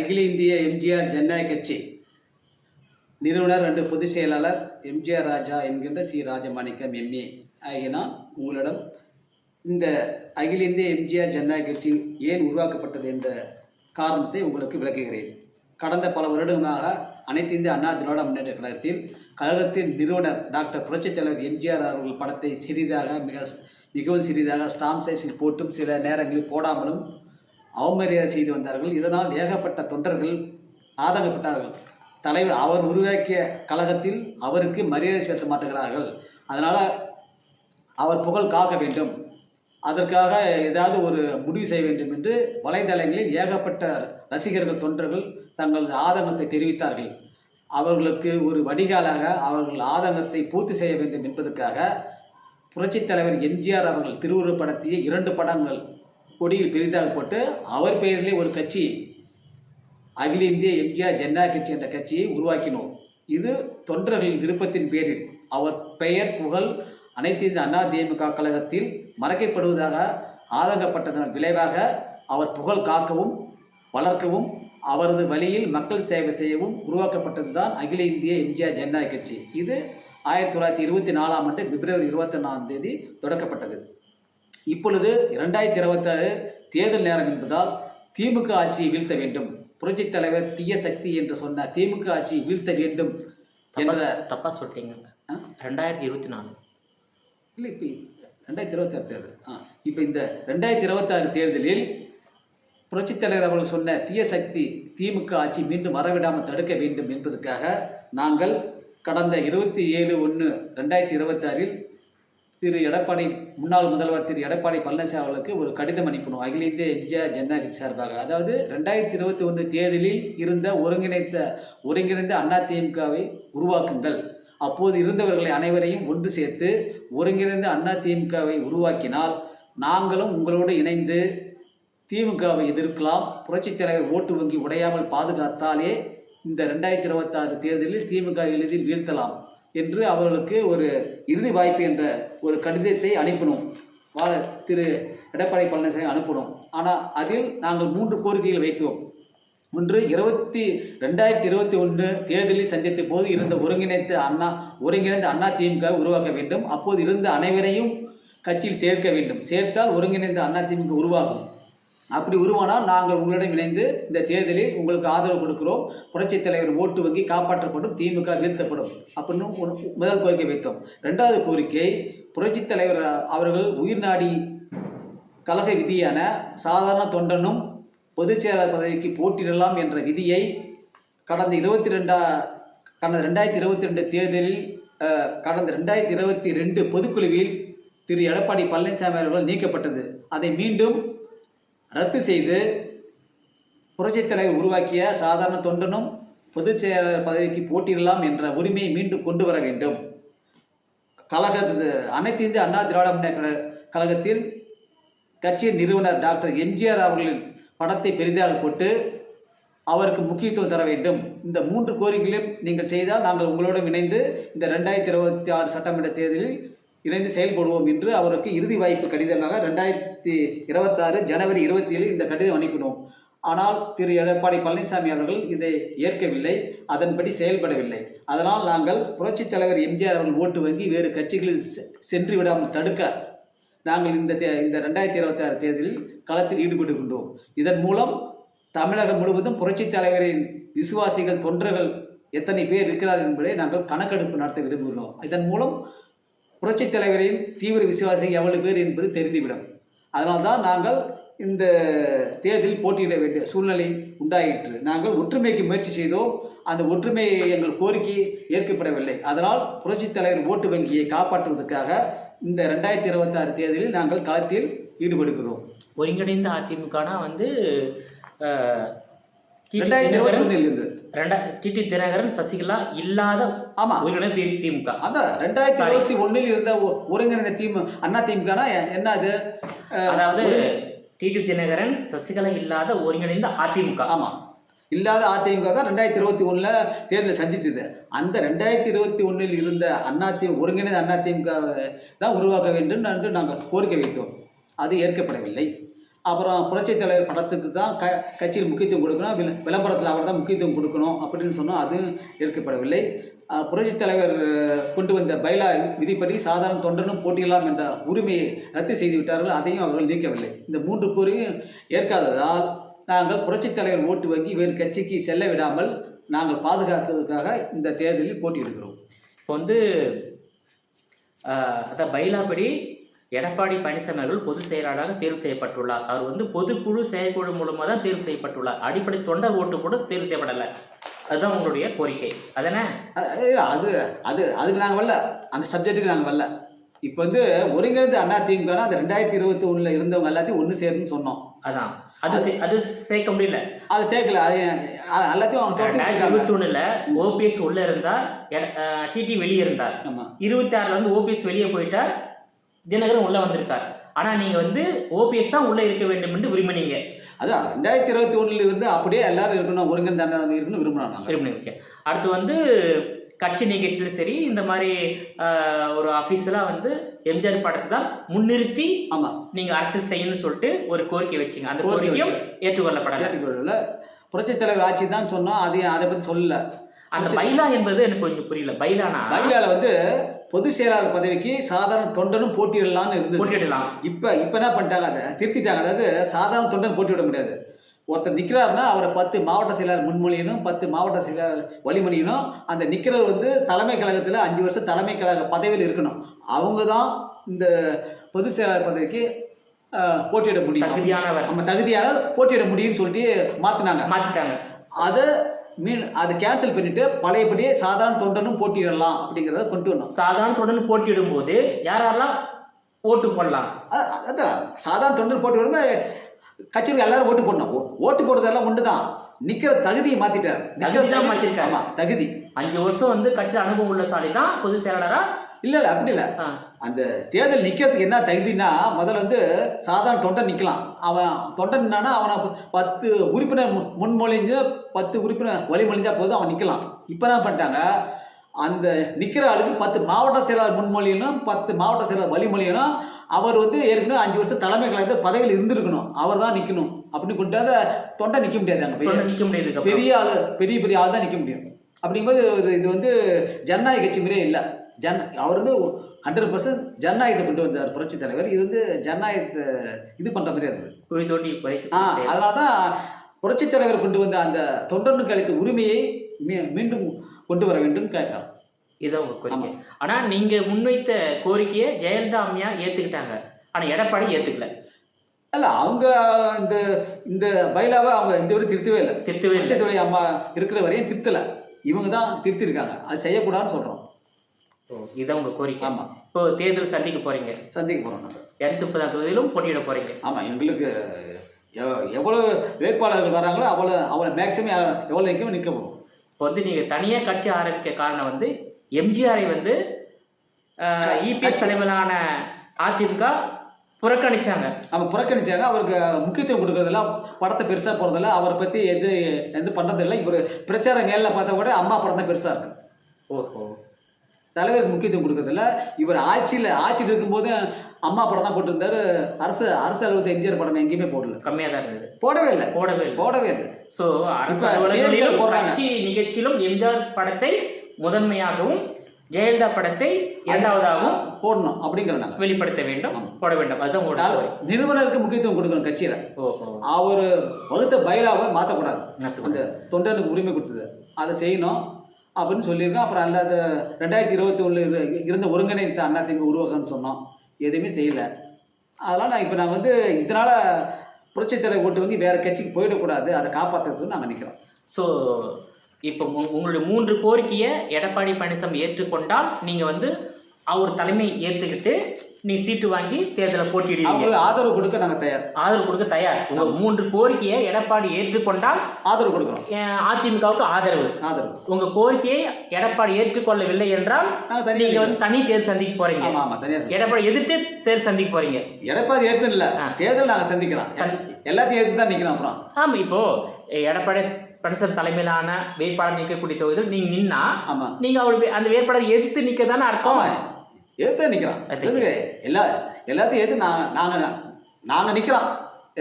அகில இந்திய எம்ஜிஆர் ஜனநாயக கட்சி நிறுவனர் அண்டு பொதுச் செயலாளர் எம்ஜிஆர் ராஜா என்கின்ற சி ராஜமாணிக்கம் எம்ஏ ஆகிய நான் உங்களிடம் இந்த அகில இந்திய எம்ஜிஆர் ஜனநாயக கட்சி ஏன் உருவாக்கப்பட்டது என்ற காரணத்தை உங்களுக்கு விளக்குகிறேன். கடந்த பல வருடங்களாக அனைத்து இந்திய அண்ணா திராவிட முன்னேற்ற கழகத்தில் கழகத்தின் நிறுவனர் டாக்டர் புரட்சித் தலைவர் எம்ஜிஆர் அவர்கள் படத்தை சிறிதாக மிகவும் சிறிதாக ஸ்டாம்ப் சைஸில் போட்டும் சில நேரங்களில் போடாமலும் அவமரியாதை செய்து வந்தார்கள். இதனால் ஏகப்பட்ட தொண்டர்கள் ஆதங்கப்பட்டார்கள். தலைவர் அவர் உருவாக்கிய கழகத்தில் அவருக்கு மரியாதை செலுத்த மாட்டுகிறார்கள், அதனால் அவர் புகழ் காக்க வேண்டும், அதற்காக ஏதாவது ஒரு முடிவு செய்ய வேண்டும் என்று வலைதளங்களில் ஏகப்பட்ட ரசிகர்கள் தொண்டர்கள் தங்களது ஆதங்கத்தை தெரிவித்தார்கள். அவர்களுக்கு ஒரு வடிகாலாக அவர்கள் ஆதங்கத்தை பூர்த்தி செய்ய வேண்டும் என்பதற்காக புரட்சித் தலைவர் எம்ஜிஆர் அவர்கள் திருவுருவப்படுத்திய 2 படங்கள் கொடியில் பெரிதாக போட்டு அவர் பெயரிலே ஒரு கட்சி அகில இந்திய எம்ஜிஆர் ஜனநாயக கட்சி என்ற கட்சியை உருவாக்கினோம். இது தொண்டர்களின் விருப்பத்தின் பேரில் அவர் பெயர் புகழ் அனைத்து இந்திய அண்ணா திமுக கழகத்தில் மறைக்கப்படுவதாக ஆதங்கப்பட்டதன் விளைவாக அவர் புகழ் காக்கவும் வளர்க்கவும் அவரது வழியில் மக்கள் சேவை செய்யவும் உருவாக்கப்பட்டது தான் அகில இந்திய எம்ஜிஆர் ஜனநாயக கட்சி. இது 1924ஆம் ஆண்டு பிப்ரவரி 24ஆம் தேதி தொடக்கப்பட்டது. இப்பொழுது 2026 தேர்தல் நேரம் என்பதால் திமுக ஆட்சியை வீழ்த்த வேண்டும், புரட்சித் தலைவர் தீய சக்தி என்று சொன்ன திமுக ஆட்சியை வீழ்த்த வேண்டும் என்ற தப்பா சொல்லிட்டீங்க. 2024 இல்லை, இப்போ 2026 தேர்தல். இப்போ இந்த 2026 தேர்தலில் புரட்சித் தலைவர் அவர்கள் சொன்ன தீய சக்தி திமுக ஆட்சி மீண்டும் வரவிடாமல் தடுக்க வேண்டும் என்பதற்காக நாங்கள் கடந்த 27/1/2026 திரு எடப்பாடி முன்னாள் முதல்வர் திரு எடப்பாடி பழனிசாமி அவர்களுக்கு ஒரு கடிதம் அனுப்பினோம் அகில இந்திய எம்ஜிஆர் ஜனநாயக கட்சி சார்பாக. அதாவது 2021 தேர்தலில் இருந்த ஒருங்கிணைந்த அதிமுகவை உருவாக்குங்கள், அப்போது இருந்தவர்களை அனைவரையும் ஒன்று சேர்த்து ஒருங்கிணைந்த அதிமுகவை உருவாக்கினால் நாங்களும் உங்களோடு இணைந்து திமுகவை எதிர்க்கலாம், புரட்சித் தலைவர் ஓட்டு வங்கி உடையாமல் பாதுகாத்தாலே இந்த 2026 தேர்தலில் திமுக எளிதில் வீழ்த்தலாம் என்று அவர்களுக்கு ஒரு இறுதி வாய்ப்பு என்ற ஒரு கடிதத்தை அனுப்பினோம். திரு எடப்பாடி பழனிசாமி அனுப்பினோம். ஆனால் அதில் நாங்கள் 3 கோரிக்கைகள் வைத்தோம். ஒன்று, 2021 தேர்தலில் சந்தித்த போது இருந்த ஒருங்கிணைந்த அண்ணா திமுக உருவாக்க வேண்டும், அப்போது இருந்த அனைவரையும் கட்சியில் சேர்க்க வேண்டும், சேர்த்தால் ஒருங்கிணைந்த அண்ணா திமுக உருவாகும், அப்படி உருவானால் நாங்கள் உங்களிடம் இணைந்து இந்த தேர்தலில் உங்களுக்கு ஆதரவு கொடுக்கிறோம், புரட்சித் தலைவர் ஓட்டு வங்கி காப்பாற்றப்படும், திமுக வீழ்த்தப்படும் அப்படின்னு முதல் கோரிக்கை வைத்தோம். 2வது கோரிக்கை, புரட்சித் தலைவர் அவர்கள் உயிர்நாடி கழக விதியான சாதாரண தொண்டனும் பொதுச் செயலாளர் பதவிக்கு போட்டியிடலாம் என்ற விதியை கடந்த 2022 தேர்தலில் கடந்த 2022 பொதுக்குழுவில் திரு எடப்பாடி பழனிசாமி அவர்கள் நீக்கப்பட்டது. அதை மீண்டும் ரத்து செய்து புரட்சித் தலைவர் உருவாக்கிய சாதாரண தொண்டனும் பொதுச் செயலாளர் பதவிக்கு போட்டியிடலாம் என்ற உரிமையை மீண்டும் கொண்டு வர வேண்டும். அனைத்து இந்திய அண்ணா திராவிட முன்னேற்ற கழகத்தில் கட்சியின் நிறுவனர் டாக்டர் எம்ஜிஆர் அவர்களின் படத்தை பெரிதாக போட்டு அவருக்கு முக்கியத்துவம் தர வேண்டும். இந்த 3 கோரிக்கைகளையும் நீங்கள் செய்தால் நாங்கள் உங்களோடு இணைந்து இந்த 2026 சட்டமன்ற தேர்தலில் இணைந்து செயல்படுவோம் என்று அவருக்கு இறுதி வாய்ப்பு கடிதமாக 2026 ஜனவரி 27 இந்த கடிதம் அனுப்பினோம். ஆனால் திரு எடப்பாடி பழனிசாமி அவர்கள் இதை ஏற்கவில்லை, அதன்படி செயல்படவில்லை. அதனால் நாங்கள் புரட்சித் தலைவர் எம்ஜிஆர் அவர்கள் ஓட்டு வங்கி வேறு கட்சிகளில் சென்று விடாமல் தடுக்க நாங்கள் இந்த 2026 தேர்தலில் களத்தில் ஈடுபடுகின்றோம். இதன் மூலம் தமிழகம் முழுவதும் புரட்சித் தலைவரின் விசுவாசிகள் தொண்டர்கள் எத்தனை பேர் இருக்கிறார் என்பதை நாங்கள் கணக்கெடுப்பு நடத்த விரும்புகிறோம். இதன் மூலம் புரட்சித் தலைவரின் தீவிர விசுவாசிகள் எவ்வளவு பேர் என்பது தெரிந்துவிடும். அதனால்தான் நாங்கள் இந்த தேர்தலில் போட்டியிட வேண்டிய சூழ்நிலை உண்டாயிற்று. நாங்கள் ஒற்றுமைக்கு முயற்சி செய்தோம், அந்த ஒற்றுமை எங்கள் கோரிக்கை ஏற்கப்படவில்லை. அதனால் புரட்சித் தலைவர் ஓட்டு வங்கியை காப்பாற்றுவதற்காக இந்த 2026 தேர்தலில் நாங்கள் களத்தில் ஈடுபடுகிறோம். ஒருங்கிணைந்த அதிமுகனா வந்து 2021 இருந்து டிடி தினகரன் சசிகலா இல்லாத ஒருங்கிணைந்த திமுக. அதான் 2021 இருந்த ஒருங்கிணைந்த அண்ணா திமுகனா என்ன? அது அதாவது டிடி தினகரன் சசிகலா இல்லாத ஒருங்கிணைந்த அதிமுக. ஆமாம், இல்லாத அதிமுக தான் 2021 தேர்தலில் சந்தித்தது. அந்த 2021 இருந்த ஒருங்கிணைந்த அதிமுக தான் உருவாக்க வேண்டும் என்று நாங்கள் கோரிக்கை வைத்தோம். அது ஏற்கப்படவில்லை. அப்புறம் புரட்சித் தலைவர் படத்துக்கு தான் கட்சியில் முக்கியத்துவம் கொடுக்கணும், விளம்பரத்தில் அவர் தான் முக்கியத்துவம் கொடுக்கணும் அப்படின்னு சொன்னோம். அதுவும் ஏற்கப்படவில்லை. புரட்சித் தலைவர் கொண்டு வந்த பைலா விதிப்படி சாதாரண தொண்டனும் போட்டியிடலாம் என்ற உரிமையை ரத்து செய்து விட்டார்கள். அதையும் அவர்கள் நீக்கவில்லை. இந்த 3 கூறியும் ஏற்காததால் நாங்கள் புரட்சித் தலைவர் ஓட்டு வங்கி வேறு கட்சிக்கு செல்ல விடாமல் நாங்கள் பாதுகாக்கிறதுக்காக இந்த தேர்தலில் போட்டியிடுகிறோம். இப்போ வந்து அதான் பைலாப்படி எடப்பாடி பழனிசாமி அவர்கள் பொதுச் செயலாளராக தேர்வு செய்யப்பட்டுள்ளார். அவர் வந்து பொதுக்குழு செயற்குழு மூலமாக தான் தேர்வு செய்யப்பட்டுள்ளார். அடிப்படை தொண்டர் ஓட்டு கூட தேர்வு செய்யப்படலை. அதுதான் உங்களுடைய கோரிக்கை அதானே? அது அது அதுக்கு நாங்கள் வரல, அந்த சப்ஜெக்ட்டுக்கு நாங்கள் வரல. இப்போ வந்து ஒருங்கிணைந்த அதிமுக அந்த 2021 இருந்தவங்க எல்லாத்தையும் ஒன்று சேருன்னு சொன்னோம். அதான் அது சேர்க்க முடியல, அது சேர்க்கல. அது எல்லாத்தையும் 2021 ஓபிஎஸ் உள்ள இருந்தார், டிடி வெளியே இருந்தார். 26 வந்து ஓபிஎஸ் வெளியே போயிட்டார், தினகரன் உள்ள வந்திருக்கார். ஆனால் நீங்கள் வந்து ஓபிஎஸ் தான் உள்ளே இருக்க வேண்டும் என்று விரும்பினீங்க. அதான் 2021 இருந்து அப்படியே எல்லாரும் இருக்கணும், ஒருங்கிணைந்த இருக்கணும் விரும்பினீங்க. அடுத்து வந்து கட்சி நிகழ்ச்சியிலும் சரி, இந்த மாதிரி ஒரு அஃபீஷியலாக வந்து எம்ஜிஆர் படத்தை தான் முன்னிறுத்தி நீங்கள் அரசியல் செய்யணும்னு சொல்லிட்டு ஒரு கோரிக்கை வச்சிங்க. அந்த கோரிக்கையும் ஏற்றுக்கொள்ளப்படலை. புரட்சித் தலைவர் ஆட்சி தான் சொன்னோம், அதை பற்றி சொல்லல. அந்த பைலா என்பது எனக்கு கொஞ்சம் புரியல. பைலால வந்து பொதுச் செயலாளர் பதவிக்கு சாதாரண தொண்டனும் போட்டியிடலாம்னு இருந்து போட்டியிடலாம். இப்போ என்ன பண்ணிட்டாங்க, அதை திருத்திட்டாங்க. அதாவது சாதாரண தொண்டன் போட்டியிட முடியாது. ஒருத்தர் நிற்கிறாருன்னா அவரை 10 மாவட்ட செயலாளர் முன்மொழியணும், 10 மாவட்ட செயலாளர் வழிமொழியணும். அந்த நிற்கிறவர் வந்து தலைமை கழகத்தில் 5 வருஷம் தலைமை கழக பதவியில் இருக்கணும். அவங்க தான் இந்த பொதுச் செயலாளர் பதவிக்கு போட்டியிட முடியும், தகுதியானவர். நம்ம தகுதியானவர் போட்டியிட முடியும்னு சொல்லிட்டு மாற்றிட்டாங்க. அதை கேன்சல் பண்ணிட்டு பழையபடியே சாதாரண தொண்டனும் போட்டியிடலாம் அப்படிங்கிறத கொண்டு வரணும். சாதாரண தொண்டனும் போட்டியிடும் போது யாரெல்லாம் ஓட்டு போடலாம்? அதான் சாதாரண தொண்டன் போட்டியிடும் கட்சியில் எல்லாரும் ஓட்டு போடணும். ஓட்டு போடுறதெல்லாம் ஒன்று தான். நிற்கிற தகுதியை மாற்றிட்டார். மாற்றிருக்காரு. தகுதி 5 வருஷம் வந்து கட்சி அனுபவம் உள்ள சாலி தான் பொதுச் செயலாளரா? இல்லை அப்படி இல்லை. அந்த தேர்தல் நிற்கிறதுக்கு என்ன தகுதினா, முதல்ல வந்து சாதாரண தொண்டன் நிற்கலாம். அவன் தொண்டன்னா அவனை 10 உறுப்பினர் முன்மொழிஞ்சு 10 உறுப்பினர் வழிமொழிஞ்சா போதும், அவன் நிற்கலாம். இப்போ என்ன பண்ணிட்டாங்க, அந்த நிற்கிற ஆளுக்கு 10 மாவட்ட செயலாளர் முன்மொழியணும், 10 மாவட்ட செயலாளர் வழிமொழியணும். அவர் வந்து ஏற்கனவே 5 வருஷம் தலைமை கழகத்தில் பதவியில் இருந்திருக்கணும், அவர் தான் நிற்கணும். அப்படின்னு கொண்டு தொண்டை நிற்க முடியாது. அங்கே நிற்க முடியாது. பெரிய ஆள், பெரிய ஆள் தான் நிற்க முடியும். அப்படிங்கும்போது இது வந்து ஜனநாயக கட்சி மாதிரியே இல்லை. அவர் வந்து 100% ஜனநாயகத்தை கொண்டு வந்தார் புரட்சி தலைவர். இது வந்து ஜனநாயகத்தை இது பண்ணுற மாதிரி இருந்தது. அதனால தான் புரட்சி தலைவர் கொண்டு வந்த அந்த தொண்டனுக்கு அளித்த உரிமையை மீண்டும் கொண்டு வர வேண்டும் கேட்கலாம். இதான் உங்க கோரிக்கை. ஆனால் நீங்கள் முன்வைத்த கோரிக்கையை ஜெயலலிதா அம்மையா ஏற்றுக்கிட்டாங்க, ஆனால் எடப்பாடி ஏற்றுக்கல. இல்லை, அவங்க இந்த பைலாவை அவங்க இந்த வரை திருத்தவே இல்லை. அம்மா இருக்கிற வரையும் திருத்தலை, இவங்க தான் திருத்திருக்காங்க. அது செய்யக்கூடாதுன்னு சொல்கிறோம். இதுதான் உங்கள் கோரிக்கை. ஆமாம். இப்போ தேர்தல் சந்திக்க போகிறோம். நாங்கள் 230 தொகுதியிலும் போட்டியிட போகிறீங்க. ஆமாம். எங்களுக்கு எவ்வளோ வேட்பாளர்கள் வராங்களோ அவ்வளோ மேக்ஸிமம் எவ்வளோ நிற்க போகும். இப்போ வந்து நீங்கள் தனியாக கட்சி ஆரம்பிக்க காரணம் வந்து எம்ஜிஆரை வந்து இபிஎஸ் தலைமையிலான அதிமுக புறக்கணிச்சாங்க. அவருக்கு முக்கியத்துவம் கொடுக்கறதில்ல, படத்தை பெருசாக போகிறதில்ல, அவரை பற்றி எது பண்ணுறதில்லை. இவர் பிரச்சாரம் மேலே பார்த்தா கூட அம்மா படம் தான் பெருசாக இருக்கு. ஓஹோ. தலைவருக்கு முக்கியத்துவம் கொடுக்கறதில்ல. இவர் ஆட்சியில் இருக்கும்போது அம்மா படம் தான் போட்டிருந்தாரு. அரசு அலுவலகத்தை எம்ஜிஆர் படம் எங்கேயுமே போடல, கம்மியாக தான் இருந்தது. போடவே இல்லை. ஸோ அரசு அலுவலகங்களிலும் கட்சி நிகழ்ச்சியிலும் எம்ஜிஆர் படத்தை முதன்மையாகவும் ஜெயலலிதா படத்தை இரண்டாவதாகவும் போடணும் அப்படிங்கிறாங்க. வெளிப்படுத்த வேண்டும், போட வேண்டும். அதுதான் நிறுவனருக்கு முக்கியத்துவம் கொடுக்கணும் கட்சியில். அவர் வகுத்த பைலாவை மாற்றக்கூடாது. அந்த தொண்டனுக்கு உரிமை கொடுத்தது அதை செய்யணும் அப்படின்னு சொல்லியிருக்கோம். அப்புறம் அல்லாத 2021 இருந்த ஒருங்கிணைந்த அதிமுக உருவாக்கம்னு சொன்னோம், எதுவுமே செய்யலை. அதனால் நான் வந்து இதனால் புரட்சித் தலைவர் ஓட்டு வங்கி வேறு கட்சிக்கு போயிடக்கூடாது, அதை காப்பாற்றுறதுன்னு நாங்கள் நிற்கிறோம். ஸோ இப்போ உங்களுடைய 3 கோரிக்கையை எடப்பாடி பழனிசாமி ஏற்றுக்கொண்டால் நீங்கள் வந்து அவர் தலைமை ஏற்றுக்கிட்டு நீ சீட்டு வாங்கி தேர்தலை போட்டியிடுவீங்க. அவங்களுக்கு ஆதரவு கொடுக்க நாங்கள் தயார். உங்கள் 3 கோரிக்கையை எடப்பாடி ஏற்றுக்கொண்டால் ஆதரவு கொடுக்குறோம். அதிமுகவுக்கு ஆதரவு. உங்கள் கோரிக்கையை எடப்பாடி ஏற்றுக்கொள்ளவில்லை என்றால் நீங்கள் வந்து தனி தேர்தல் சந்திக்க போறீங்க. எடப்பாடி எதிர்த்து தேர்தல் சந்திக்க போறீங்க. எடப்பாடி ஏற்று இல்லை, தேர்தல் நாங்கள் சந்திக்கிறோம். எல்லாத்தையும் ஏற்று தான் நிற்கிறோம். அப்புறம் ஆமாம், இப்போ எடப்பாடி பழனிசாமி தலைமையிலான வேட்பாளர் நிற்கக்கூடிய தொகுதியில் நீங்கள் நின்னா நீங்கள் அவர் அந்த வேட்பாளர் எதிர்த்து நிற்க தானே அர்த்தம். ஏற்று நிற்கிறோம். எல்லாத்தையும் ஏற்று நாங்கள் நிற்கிறோம்.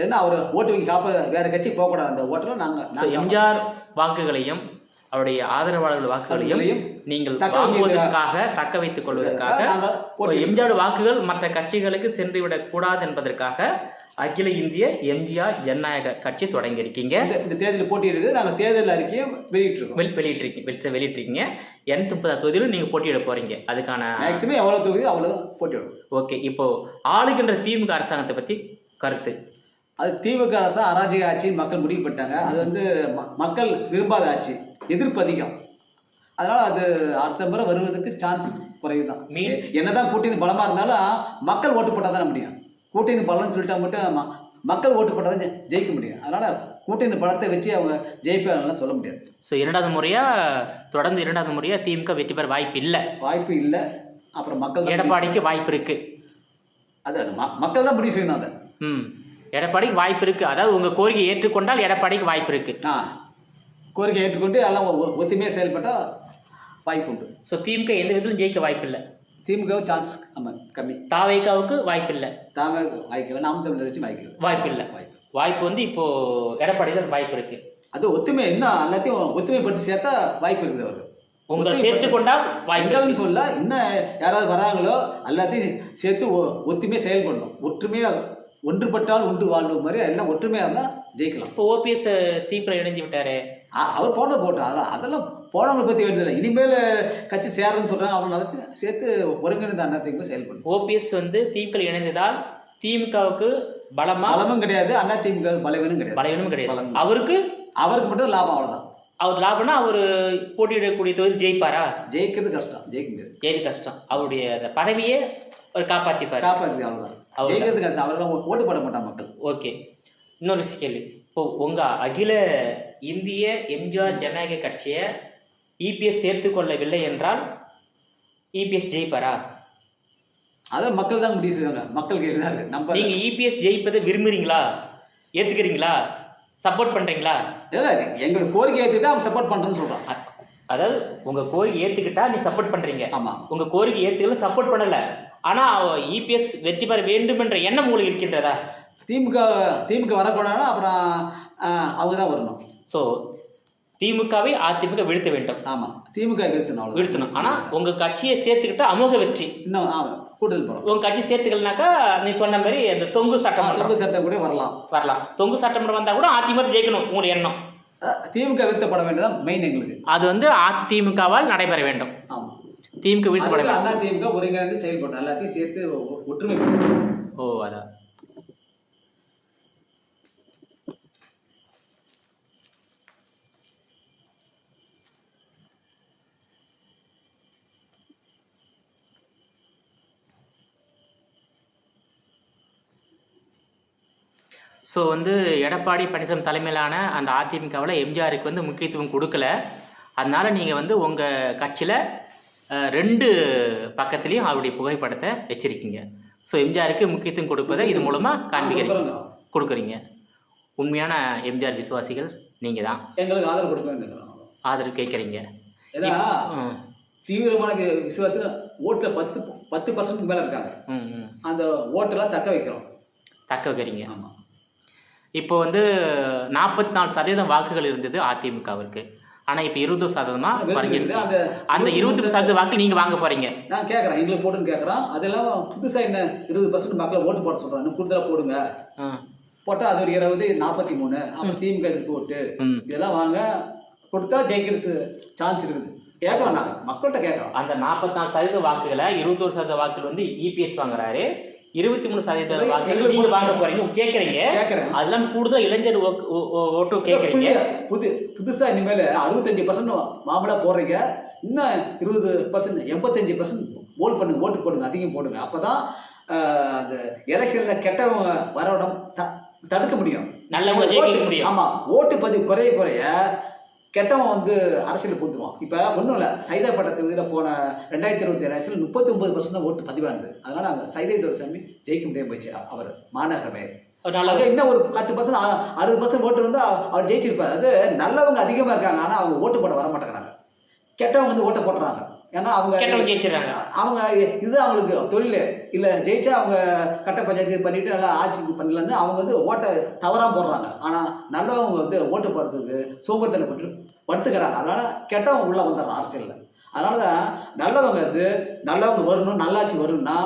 ஏன்னா அவர் ஓட்டு வங்கி காப்ப வேறு கட்சி போகக்கூடாது. அந்த ஓட்டில் நாங்கள் எம்ஜிஆர் வாக்குகளையும் அவருடைய ஆதரவாளர்கள் வாக்குகளையும் நீங்கள் வாங்குவதற்காக தக்க வைத்துக் கொள்வதற்காக எம்ஜிஆர் வாக்குகள் மற்ற கட்சிகளுக்கு சென்றுவிடக் கூடாது என்பதற்காக அகில இந்திய எம்ஜிஆர் ஜனநாயக கட்சி தொடங்கி இருக்கீங்க. இந்த தேர்தலில் போட்டியிடுது. நாங்கள் தேர்தல் அறிக்கையை வெளியிட்டிருக்கீங்க 230 தொகுதியிலும் நீங்கள் போட்டியிட போறீங்க. அதுக்கான மேக்ஸிமம் எவ்வளோ தொகுதி அவ்வளோ போட்டியிடும். ஓகே, இப்போ ஆளுகின்ற திமுக அரசாங்கத்தை பற்றி கருத்து. அது திமுக அரசு அராஜக ஆட்சின்னு மக்கள் முடிவு பண்ணிட்டாங்க. அது வந்து மக்கள் விரும்பாத ஆட்சி, எதிர்ப்பு அதிகம். அதனால் அது அடுத்த முறை வருவதற்கு சான்ஸ் குறைவு தான். என்னதான் கூட்டணி பலமாக இருந்தாலும் மக்கள் ஓட்டு போட்டால் தானே முடியும். கூட்டணி பலம்னு சொல்லிட்டா மட்டும் மக்கள் ஓட்டு போட்டால் தான் ஜெயிக்க முடியும். அதனால் கூட்டணி பலத்தை வச்சு அவங்க ஜெயிப்பாங்கலாம் சொல்ல முடியாது. ஸோ தொடர்ந்து இரண்டாவது முறையாக திமுக வெற்றி பெற வாய்ப்பு இல்லை. அப்புறம் மக்கள் எடப்பாடிக்கு வாய்ப்பு இருக்குது. அது மக்கள் தான் முடிவு செய்யணும். அதை எடப்பாடிக்கு வாய்ப்பு இருக்குது. அதாவது உங்கள் கோரிக்கை ஏற்றுக்கொண்டால் எடப்பாடிக்கு வாய்ப்பு இருக்குது. கோரிக்கை ஏற்றுக்கொண்டு எல்லாம் ஒத்துமையாக செயல்பட்டால் வாய்ப்பு உண்டு. ஸோ திமுக எந்த விதத்திலும் ஜெயிக்க வாய்ப்பு இல்லை. திமுக சான்ஸ் கம்மி. தாவேகாவுக்கு வாய்ப்பு இல்லை. வாய்ப்பு இல்லை. நாம் தமிழர் வச்சு வாய்ப்பு இல்லை. வாய்ப்பு வந்து இப்போது எடப்பாடி தான் வாய்ப்பு இருக்குது. அது ஒத்துமை இன்னும் எல்லாத்தையும் ஒத்துமைப்படுத்தி சேர்த்தா வாய்ப்பு இருக்குது. அவர் உங்களை சேர்த்துக்கொண்டால் வாய்ப்புகள்னு சொல்ல இன்னும் யாராவது வராங்களோ எல்லாத்தையும் சேர்த்து ஒத்துமையாக செயல்படணும். ஒற்றுமையாக ஒன்றுபட்டால் ஒன்று வாழ்வு மாதிரி எல்லாம் ஒற்றுமையாக இருந்தால் ஜெயிக்கலாம். இப்போ ஓபிஎஸ் தீவிர இணைந்து விட்டாரு. அவர் போனது போட்டோம். அதெல்லாம் போனவங்களை பற்றி வேண்டியதில்லை. இனிமேல் கட்சி சேருன்னு சொல்கிறாங்க. அவங்க எல்லாத்தையும் சேர்த்து ஒருங்கிணைந்த அண்ணாதிமுக செயல்படும். ஓபிஎஸ் வந்து திமுக இணைந்ததால் திமுகவுக்கு பலமும் கிடையாது, அண்ணா திமுக பலவீனம் கிடையாது. அவருக்கு மட்டும் லாபம், அவ்வளோதான். அவர் லாபம்னா அவர் போட்டியிடக்கூடிய தொகுதி ஜெயிப்பாரா? ஜெயிக்கிறது கஷ்டம், ஜெயிக்க முடியாது. ஏது கஷ்டம்? அவருடைய அந்த அவர் காப்பாற்றி அவ்வளோதான். ஜெயிக்கிறது கஷ்டம். அவரெல்லாம் ஓட்டு போட மாட்டான் மக்கள். ஓகே, இன்னொரு கேள்வி. இப்போ உங்கள் அகில இந்திய எம்ஜிஆர் ஜனநாயக கட்சியை இபிஎஸ் சேர்த்து கொள்ளவில்லை என்றால் இபிஎஸ் ஜெயிப்பாரா? அதான் மக்கள் தான் முடிவு செய்வாங்க. மக்கள் கையில் தான் இருக்குது. நம்ம நீங்கள் இபிஎஸ் ஜெயிப்பதை விரும்புகிறீங்களா, ஏற்றுக்கிறீங்களா, சப்போர்ட் பண்ணுறீங்களா? இல்லை, எங்களோட கோரிக்கை ஏற்றுக்கிட்டா அவங்க சப்போர்ட் பண்ணுறேன்னு சொல்கிறான். அதாவது உங்கள் கோரிக்கை ஏற்றுக்கிட்டா நீ சப்போர்ட் பண்ணுறீங்க. ஆமாம், உங்கள் கோரிக்கை ஏற்றுக்கல சப்போர்ட் பண்ணலை. ஆனால் இபிஎஸ் வெற்றி பெற வேண்டும் என்ற எண்ணம் உங்களுக்கு இருக்கின்றதா? திமுக வரக்கூடாதுன்னா அப்புறம் அவங்க தான் வரணும். ஸோ திமுகவை அதிமுக வீழ்த்த வேண்டும். ஆமாம், திமுக வீழ்த்தணும். ஆனால் உங்கள் கட்சியை சேர்த்துக்கிட்டா அமோக வெற்றி. இன்னும் கூடுதல் போகலாம். உங்கள் கட்சி சேர்த்துக்கலனாக்கா நீ சொன்ன மாதிரி அந்த தொங்கு சட்டம் கூட வரலாம். தொங்கு சட்டமன்றம் வந்தால் கூட அதிமுக ஜெயிக்கணும் உங்களுடைய எண்ணம். திமுக வீழ்த்தப்பட வேண்டியதான் மெயின் எங்களுக்கு. அது வந்து அதிமுகவால் நடைபெற வேண்டும். ஆமாம், திமுக வீழ்த்தப்பட வேண்டும். அண்ணா திமுக ஒருங்கிணைந்து செயல்படும், எல்லாத்தையும் சேர்த்து ஒற்றுமை. ஓ, அதான். ஸோ வந்து எடப்பாடி பழனிசாமி தலைமையிலான அந்த அதிமுகவில் எம்ஜிஆருக்கு வந்து முக்கியத்துவம் கொடுக்கல. அதனால் நீங்கள் வந்து உங்கள் கட்சியில் 2 பக்கத்துலேயும் அவருடைய புகைப்படத்தை வச்சுருக்கீங்க. ஸோ எம்ஜிஆருக்கு முக்கியத்துவம் கொடுப்பதை இது மூலமாக கொடுக்குறீங்க. உண்மையான எம்ஜிஆர் விசுவாசிகள் நீங்கள் தான். எங்களுக்கு ஆதரவு கொடுக்க ஆதரவு கேட்குறீங்க. தீவிரமான விசுவாசிகள் ஓட்டில் 10% மேலே இருக்காங்க. அந்த ஓட்டெல்லாம் தக்க வைக்கிறீங்க. ஆமாம். இப்போ வந்து 44% வாக்குகள் இருந்தது அதிமுகவிற்கு. ஆனால் இப்போ 20% குறைஞ்சிடுச்சு. அந்த 20% வாக்கு நீங்கள் வாங்க போகிறீங்க. நான் கேட்குறேன், எங்களுக்கு போட்டுன்னு கேட்குறோம். அதெல்லாம் புதுசாக என்ன 20% மக்களை ஓட்டு போட சொல்கிறேன். இன்னும் கூடுதலாக போடுங்க. போட்டால் அது ஒரு 20, 43. அப்புறம் திமுக எதிர்ப்பு ஓட்டு இதெல்லாம் வாங்க கொடுத்தா ஜெயிக்கிறது சான்ஸ் இருக்குது. கேட்குறோம், நாங்கள் மக்கள்கிட்ட கேட்குறோம். அந்த 44% வாக்குகளை 21% வாக்குகள் வந்து இபிஎஸ் வாங்குறாரு. 23% வாக்குகள் நீங்க வாங்க போறீங்க, கேட்குறீங்க. அதெல்லாம் கூடுதல் இளைஞர் ஓட்டு கேட்குறீங்க. புதுசாக இனிமேல் 65% மாமூலாக போடுறீங்க. இன்னும் 20%, 85% ஓட்டு போடுங்க, அதிகம் போடுங்க. அப்போ தான் அந்த எலெக்ஷனில் கெட்டவங்க வரவிடம் தடுக்க முடியும், நல்லவங்க ஜெயிக்க முடியும். ஆமாம், ஓட்டு பதிவு குறைய கெட்டவன் வந்து அரசியல் பூத்துவான். இப்போ ஒன்றும் இல்லை, சைதாப்பேட்டை தொகுதியில் போன 2027 எலெக்ஷனில் 39% ஓட்டு பதிவானது. அதனால் அங்கே சைதை துரைசாமி ஜெயிக்க முடியாமல் போயிடுச்சு. அவர் மாநகர மேயர். இன்னும் ஒரு 10%, 60% ஓட்டு வந்து அவர் ஜெயிச்சிருப்பார். அது நல்லவங்க அதிகமாக இருக்காங்க, ஆனால் அவங்க ஓட்டு போட வர மாட்டேங்கிறாங்க. கெட்டவங்க வந்து ஓட்டை போட்டுறாங்க. ஏன்னா அவங்க கெட்டவங்க ஜெயிச்சிடறாங்க. அவங்க இது அவங்களுக்கு தொழில் இல்லை, ஜெயிச்சா அவங்க கட்ட பஞ்சாயத்து பண்ணிட்டு நல்லா ஆட்சி பண்ணலன்னு அவங்க வந்து ஓட்டை தவறாக போடுறாங்க. ஆனால் நல்லவங்க வந்து ஓட்டு போடுறதுக்கு சோம்பேறித்தனப்பட்டு படுத்துக்கிறாங்க. அதனால கெட்டவங்க உள்ள வந்துடுறாங்க அரசியலில். அதனால தான் நல்லவங்க வந்து நல்லவங்க வரணும், நல்லாட்சி வரணும்னா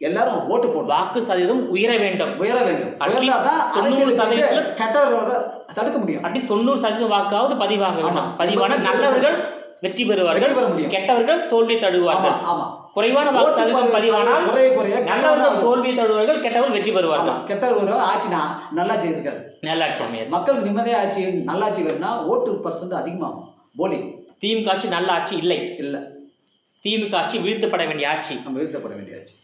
எல்லாரும் ஓட்டு போடணும். வாக்கு சதவீதம் உயர வேண்டும். உயர்ந்தாதான் 90% கெட்டவர்கள தடுக்க முடியும். அட்லீஸ்ட் 90% வாக்காவது பதிவாக வேண்டும். பதிவான நல்லவர்கள் வெற்றி பெறுவார்கள், கெட்டவர்கள் தோல்வி தழுவார்கள். குறைவான வாக்கு சதவீதம் பதிவானால் நல்லவர்கள் தோல்வி தழுவார்கள், கெட்டவர்கள் வெற்றி பெறுவார்கள். கெட்டவர்கள் ஆட்சினா நல்லாட்சி இருக்காது. நல்லாட்சி அமையாது. மக்கள் நிம்மதியாக ஆட்சி நல்லாட்சி வேணும்னா ஓட்டு % அதிகமாகும். போலிங். திமுக ஆட்சி நல்ல ஆட்சி இல்லை. இல்லை, திமுக ஆட்சி வீழ்த்தப்பட வேண்டிய ஆட்சி. நம்ம வீழ்த்தப்பட வேண்டிய ஆட்சி.